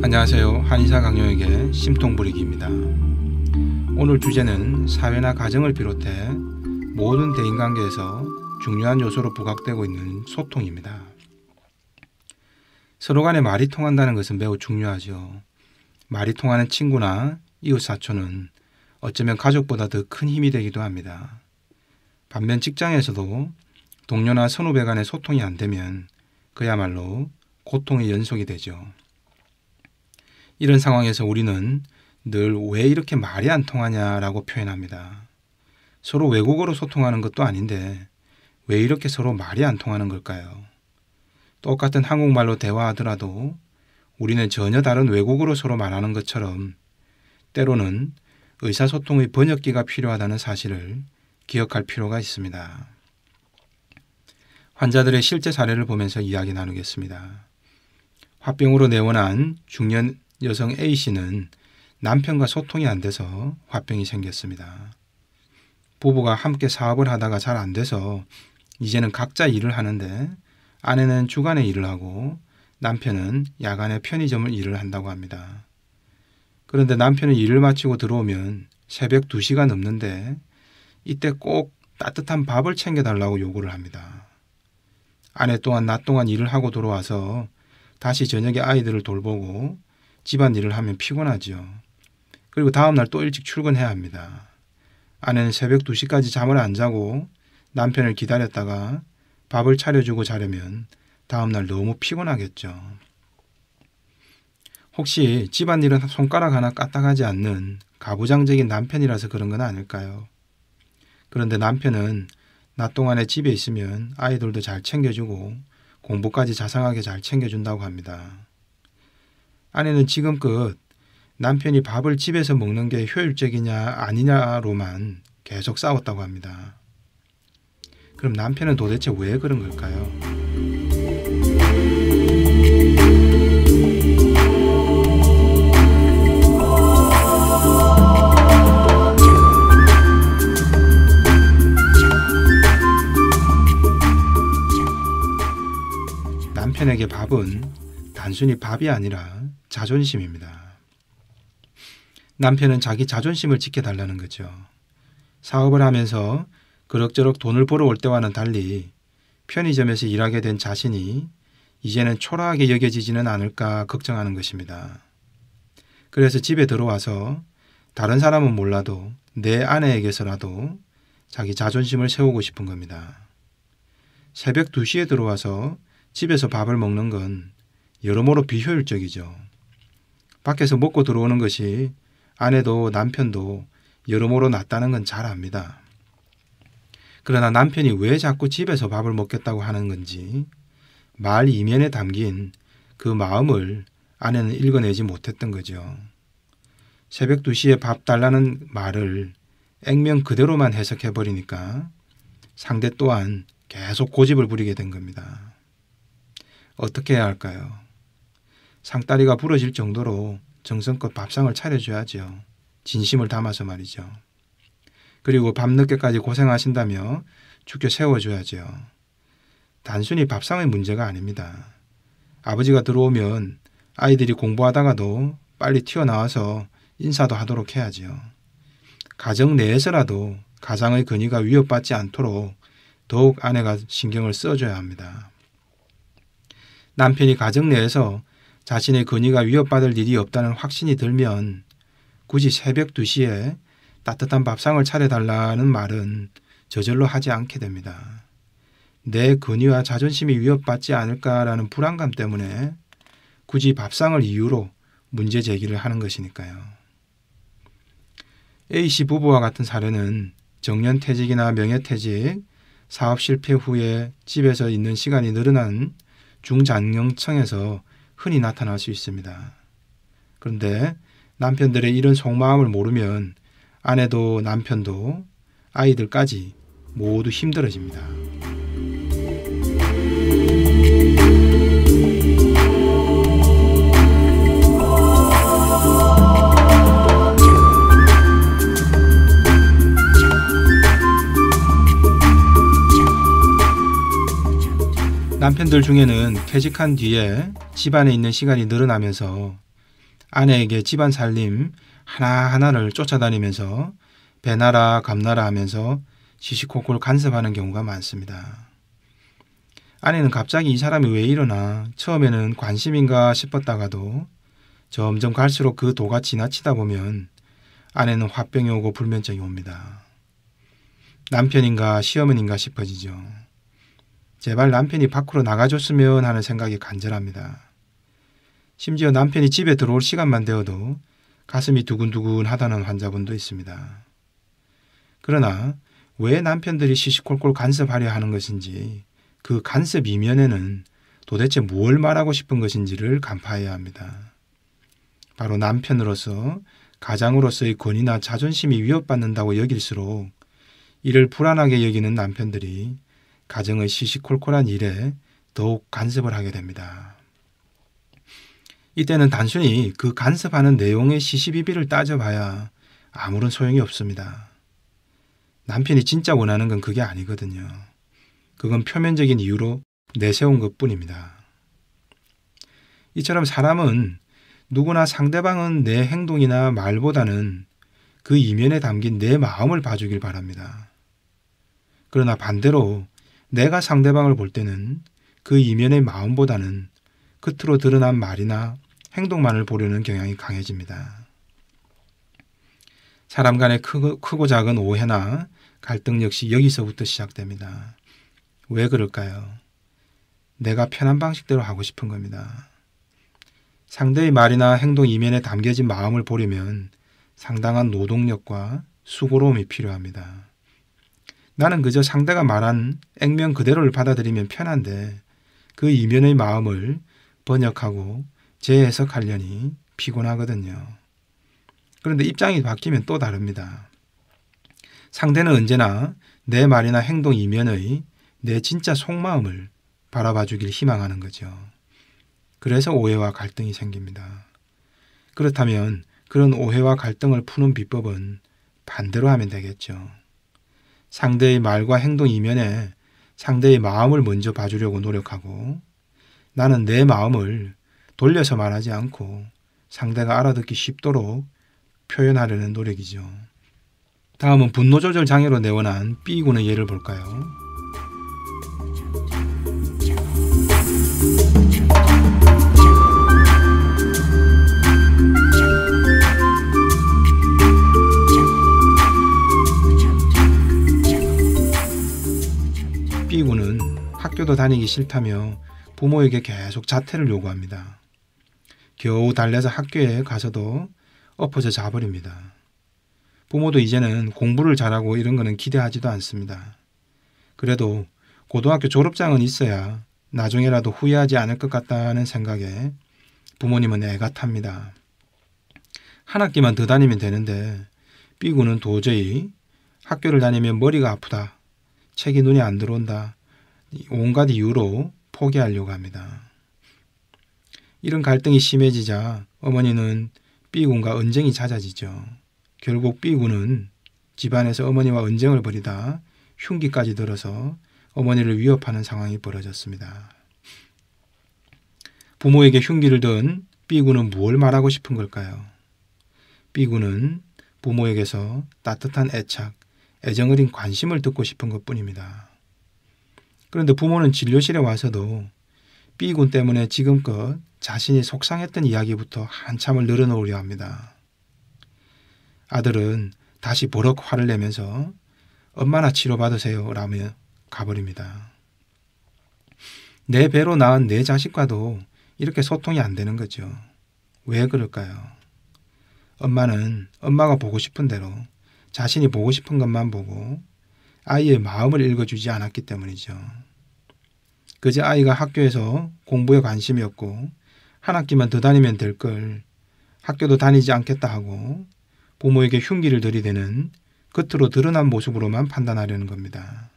안녕하세요. 한의사 강요혁의 심통부리기입니다. 오늘 주제는 사회나 가정을 비롯해 모든 대인관계에서 중요한 요소로 부각되고 있는 소통입니다. 서로 간에 말이 통한다는 것은 매우 중요하죠. 말이 통하는 친구나 이웃사촌은 어쩌면 가족보다 더 큰 힘이 되기도 합니다. 반면 직장에서도 동료나 선후배 간의 소통이 안 되면 그야말로 고통의 연속이 되죠. 이런 상황에서 우리는 늘 왜 이렇게 말이 안 통하냐라고 표현합니다. 서로 외국어로 소통하는 것도 아닌데 왜 이렇게 서로 말이 안 통하는 걸까요? 똑같은 한국말로 대화하더라도 우리는 전혀 다른 외국어로 서로 말하는 것처럼 때로는 의사소통의 번역기가 필요하다는 사실을 기억할 필요가 있습니다. 환자들의 실제 사례를 보면서 이야기 나누겠습니다. 화병으로 내원한 중년 여성 A씨는 남편과 소통이 안 돼서 화병이 생겼습니다. 부부가 함께 사업을 하다가 잘 안 돼서 이제는 각자 일을 하는데 아내는 주간에 일을 하고 남편은 야간에 편의점을 일을 한다고 합니다. 그런데 남편은 일을 마치고 들어오면 새벽 2시가 넘는데 이때 꼭 따뜻한 밥을 챙겨달라고 요구를 합니다. 아내 또한 낮 동안 일을 하고 들어와서 다시 저녁에 아이들을 돌보고 집안일을 하면 피곤하죠. 그리고 다음날 또 일찍 출근해야 합니다. 아내는 새벽 2시까지 잠을 안 자고 남편을 기다렸다가 밥을 차려주고 자려면 다음날 너무 피곤하겠죠. 혹시 집안일은 손가락 하나 까딱하지 않는 가부장적인 남편이라서 그런 건 아닐까요? 그런데 남편은 낮 동안에 집에 있으면 아이들도 잘 챙겨주고 공부까지 자상하게 잘 챙겨준다고 합니다. 아내는 지금껏 남편이 밥을 집에서 먹는 게 효율적이냐 아니냐로만 계속 싸웠다고 합니다. 그럼 남편은 도대체 왜 그런 걸까요? 남편에게 밥은 단순히 밥이 아니라 자존심입니다. 남편은 자기 자존심을 지켜달라는 거죠. 사업을 하면서 그럭저럭 돈을 벌어올 때와는 달리 편의점에서 일하게 된 자신이 이제는 초라하게 여겨지지는 않을까 걱정하는 것입니다. 그래서 집에 들어와서 다른 사람은 몰라도 내 아내에게서라도 자기 자존심을 세우고 싶은 겁니다. 새벽 2시에 들어와서 집에서 밥을 먹는 건 여러모로 비효율적이죠. 밖에서 먹고 들어오는 것이 아내도 남편도 여러모로 낫다는 건 잘 압니다. 그러나 남편이 왜 자꾸 집에서 밥을 먹겠다고 하는 건지 말 이면에 담긴 그 마음을 아내는 읽어내지 못했던 거죠. 새벽 2시에 밥 달라는 말을 액면 그대로만 해석해버리니까 상대 또한 계속 고집을 부리게 된 겁니다. 어떻게 해야 할까요? 상다리가 부러질 정도로 정성껏 밥상을 차려줘야죠. 진심을 담아서 말이죠. 그리고 밤늦게까지 고생하신다며 죽여 세워줘야죠. 단순히 밥상의 문제가 아닙니다. 아버지가 들어오면 아이들이 공부하다가도 빨리 튀어나와서 인사도 하도록 해야죠. 가정 내에서라도 가장의 권위가 위협받지 않도록 더욱 아내가 신경을 써줘야 합니다. 남편이 가정 내에서 자신의 권위가 위협받을 일이 없다는 확신이 들면 굳이 새벽 2시에 따뜻한 밥상을 차려달라는 말은 저절로 하지 않게 됩니다. 내 권위와 자존심이 위협받지 않을까라는 불안감 때문에 굳이 밥상을 이유로 문제 제기를 하는 것이니까요. A씨 부부와 같은 사례는 정년퇴직이나 명예퇴직, 사업 실패 후에 집에서 있는 시간이 늘어난 중장년층에서 흔히 나타날 수 있습니다. 그런데 남편들의 이런 속마음을 모르면 아내도 남편도 아이들까지 모두 힘들어집니다. 남편들 중에는 퇴직한 뒤에 집안에 있는 시간이 늘어나면서 아내에게 집안 살림 하나하나를 쫓아다니면서 배나라 감나라 하면서 시시콜콜 간섭하는 경우가 많습니다. 아내는 갑자기 이 사람이 왜 이러나 처음에는 관심인가 싶었다가도 점점 갈수록 그 도가 지나치다 보면 아내는 화병이 오고 불면증이 옵니다. 남편인가 시어머니인가 싶어지죠. 제발 남편이 밖으로 나가줬으면 하는 생각이 간절합니다. 심지어 남편이 집에 들어올 시간만 되어도 가슴이 두근두근 하다는 환자분도 있습니다. 그러나 왜 남편들이 시시콜콜 간섭하려 하는 것인지, 그 간섭 이면에는 도대체 무엇을 말하고 싶은 것인지를 간파해야 합니다. 바로 남편으로서, 가장으로서의 권위나 자존심이 위협받는다고 여길수록 이를 불안하게 여기는 남편들이 가정의 시시콜콜한 일에 더욱 간섭을 하게 됩니다. 이때는 단순히 그 간섭하는 내용의 시시비비를 따져봐야 아무런 소용이 없습니다. 남편이 진짜 원하는 건 그게 아니거든요. 그건 표면적인 이유로 내세운 것뿐입니다. 이처럼 사람은 누구나 상대방은 내 행동이나 말보다는 그 이면에 담긴 내 마음을 봐주길 바랍니다. 그러나 반대로 내가 상대방을 볼 때는 그 이면의 마음보다는 겉으로 드러난 말이나 행동만을 보려는 경향이 강해집니다. 사람 간의 크고 작은 오해나 갈등 역시 여기서부터 시작됩니다. 왜 그럴까요? 내가 편한 방식대로 하고 싶은 겁니다. 상대의 말이나 행동 이면에 담겨진 마음을 보려면 상당한 노동력과 수고로움이 필요합니다. 나는 그저 상대가 말한 액면 그대로를 받아들이면 편한데 그 이면의 마음을 번역하고 재해석하려니 피곤하거든요. 그런데 입장이 바뀌면 또 다릅니다. 상대는 언제나 내 말이나 행동 이면의 내 진짜 속마음을 바라봐 주길 희망하는 거죠. 그래서 오해와 갈등이 생깁니다. 그렇다면 그런 오해와 갈등을 푸는 비법은 반대로 하면 되겠죠. 상대의 말과 행동 이면에 상대의 마음을 먼저 봐주려고 노력하고, 나는 내 마음을 돌려서 말하지 않고 상대가 알아듣기 쉽도록 표현하려는 노력이죠. 다음은 분노조절 장애로 내원한 B군의 예를 볼까요? B군은 학교도 다니기 싫다며 부모에게 계속 자퇴를 요구합니다. 겨우 달래서 학교에 가서도 엎어져 자버립니다. 부모도 이제는 공부를 잘하고 이런 거는 기대하지도 않습니다. 그래도 고등학교 졸업장은 있어야 나중에라도 후회하지 않을 것 같다는 생각에 부모님은 애가 탑니다. 한 학기만 더 다니면 되는데 B군은 도저히 학교를 다니면 머리가 아프다, 책이 눈에 안 들어온다, 온갖 이유로 포기하려고 합니다. 이런 갈등이 심해지자 어머니는 B군과 언쟁이 잦아지죠. 결국 B군은 집안에서 어머니와 언쟁을 벌이다 흉기까지 들어서 어머니를 위협하는 상황이 벌어졌습니다. 부모에게 흉기를 든 B군은 무엇을 말하고 싶은 걸까요? B군은 부모에게서 따뜻한 애착, 애정 어린 관심을 듣고 싶은 것뿐입니다. 그런데 부모는 진료실에 와서도 B군 때문에 지금껏 자신이 속상했던 이야기부터 한참을 늘어놓으려 합니다. 아들은 다시 버럭 화를 내면서 엄마나 치료받으세요 라며 가버립니다. 내 배로 낳은 내 자식과도 이렇게 소통이 안 되는 거죠. 왜 그럴까요? 엄마는 엄마가 보고 싶은 대로 자신이 보고 싶은 것만 보고 아이의 마음을 읽어주지 않았기 때문이죠. 그저 아이가 학교에서 공부에 관심이 없고 한 학기만 더 다니면 될 걸 학교도 다니지 않겠다 하고 부모에게 흉기를 들이대는 겉으로 드러난 모습으로만 판단하려는 겁니다.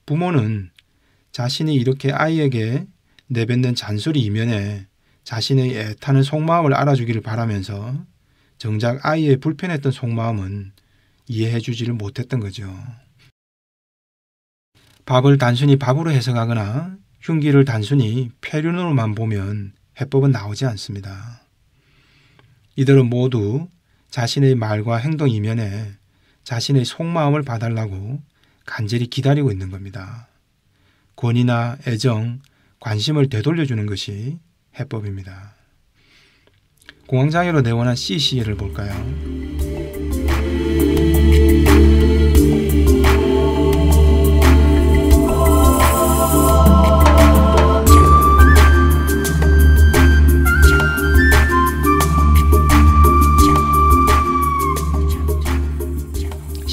부모는 자신이 이렇게 아이에게 내뱉는 잔소리 이면에 자신의 애타는 속마음을 알아주기를 바라면서 정작 아이의 불편했던 속마음은 이해해 주지를 못했던 거죠. 밥을 단순히 밥으로 해석하거나 흉기를 단순히 폐륜으로만 보면 해법은 나오지 않습니다. 이들은 모두 자신의 말과 행동 이면에 자신의 속마음을 봐달라고 간절히 기다리고 있는 겁니다. 권위나 애정, 관심을 되돌려주는 것이 해법입니다. 공황장애로 내원한 C씨 예를 볼까요?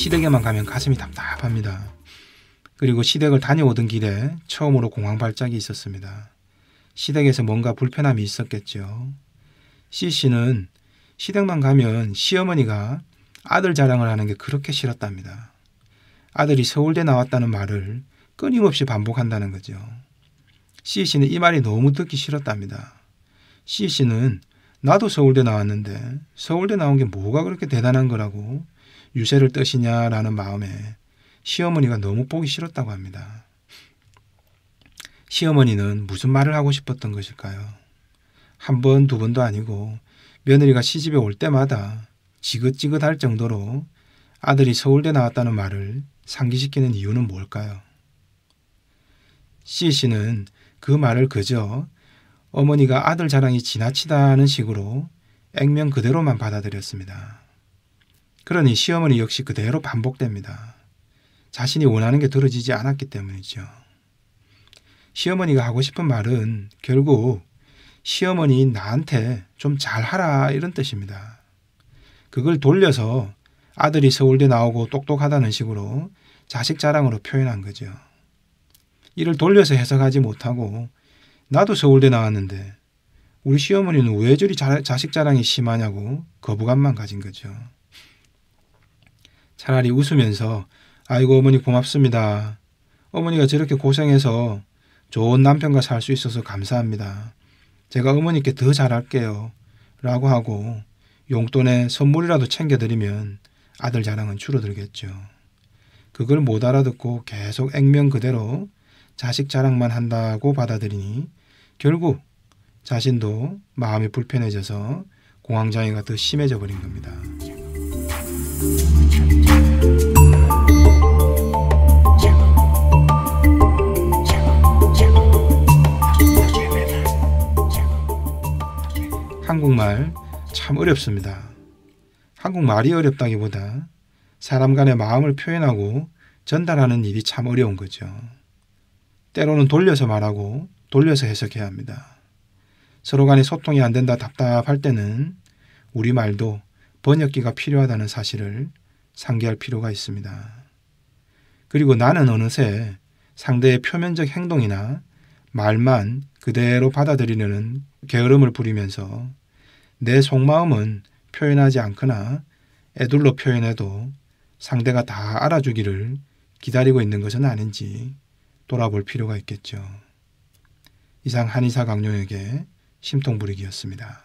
시댁에만 가면 가슴이 답답합니다. 그리고 시댁을 다녀오던 길에 처음으로 공황 발작이 있었습니다. 시댁에서 뭔가 불편함이 있었겠죠. C씨는 시댁만 가면 시어머니가 아들 자랑을 하는 게 그렇게 싫었답니다. 아들이 서울대 나왔다는 말을 끊임없이 반복한다는 거죠. C씨는 이 말이 너무 듣기 싫었답니다. C씨는 나도 서울대 나왔는데 서울대 나온 게 뭐가 그렇게 대단한 거라고 유세를 떠시냐라는 마음에 시어머니가 너무 보기 싫었다고 합니다. 시어머니는 무슨 말을 하고 싶었던 것일까요? 한 번, 두 번도 아니고 며느리가 시집에 올 때마다 지긋지긋할 정도로 아들이 서울대 나왔다는 말을 상기시키는 이유는 뭘까요? C씨는 그 말을 그저 어머니가 아들 자랑이 지나치다는 식으로 액면 그대로만 받아들였습니다. 그러니 시어머니 역시 그대로 반복됩니다. 자신이 원하는 게 들어지지 않았기 때문이죠. 시어머니가 하고 싶은 말은 결국 시어머니 나한테 좀 잘하라 이런 뜻입니다. 그걸 돌려서 아들이 서울대 나오고 똑똑하다는 식으로 자식 자랑으로 표현한 거죠. 이를 돌려서 해석하지 못하고 나도 서울대 나왔는데 우리 시어머니는 왜 저리 자식 자랑이 심하냐고 거부감만 가진 거죠. 차라리 웃으면서 아이고 어머니 고맙습니다. 어머니가 저렇게 고생해서 좋은 남편과 살 수 있어서 감사합니다. 제가 어머니께 더 잘할게요. 라고 하고 용돈에 선물이라도 챙겨드리면 아들 자랑은 줄어들겠죠. 그걸 못 알아듣고 계속 액면 그대로 자식 자랑만 한다고 받아들이니 결국 자신도 마음이 불편해져서 공황장애가 더 심해져 버린 겁니다. 한국말 참 어렵습니다. 한국말이 어렵다기보다 사람 간의 마음을 표현하고 전달하는 일이 참 어려운 거죠. 때로는 돌려서 말하고 돌려서 해석해야 합니다. 서로 간에 소통이 안 된다 답답할 때는 우리말도 번역기가 필요하다는 사실을 상기할 필요가 있습니다. 그리고 나는 어느새 상대의 표면적 행동이나 말만 그대로 받아들이려는 게으름을 부리면서 내 속마음은 표현하지 않거나 애둘러 표현해도 상대가 다 알아주기를 기다리고 있는 것은 아닌지 돌아볼 필요가 있겠죠. 이상 한의사 강용혁의 심통부리기였습니다.